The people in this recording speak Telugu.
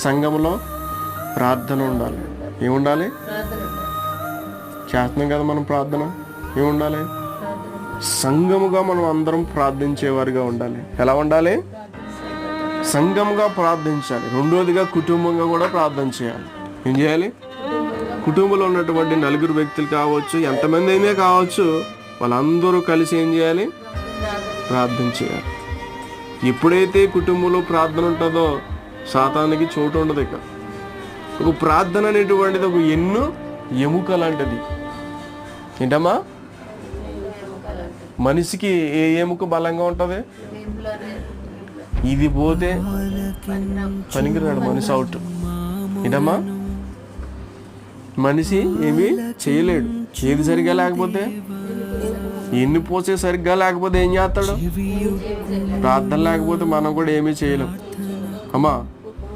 సంఘంలో ప్రార్థన ఉండాలి. ఏముండాలి? చేస్తున్నాం కదా మనం ప్రార్థన. ఏముండాలి? సంఘముగా మనం అందరం ప్రార్థించేవారిగా ఉండాలి. ఎలా ఉండాలి? సంఘముగా ప్రార్థించాలి. రెండోదిగా కుటుంబంగా కూడా ప్రార్థన చేయాలి. ఏం చేయాలి? కుటుంబంలో ఉన్నటువంటి 4 వ్యక్తులు కావచ్చు, ఎంతమంది అయినా కావచ్చు, వాళ్ళందరూ కలిసి ఏం చేయాలి? ప్రార్థన చేయాలి. ఎప్పుడైతే కుటుంబంలో ప్రార్థన ఉంటుందో సాతానికి చోటు ఉండదు. ఇక ఒక ప్రార్థన అనేటువంటిది ఒక ఎముక లాంటిది. ఏంటమ్మా? మనిషికి ఏ ఎముక బలంగా ఉంటుంది? ఇది పోతే పనికిరాడు మనిషి, అవుట్. ఏంటమ్మా? మనిషి ఏమీ చేయలేడు. ఏది సరిగ్గా లేకపోతే, ఎన్ని పోసే సరిగ్గా లేకపోతే ఏం చేస్తాడు? ప్రార్థన లేకపోతే మనం కూడా ఏమీ చేయలేం అమ్మా.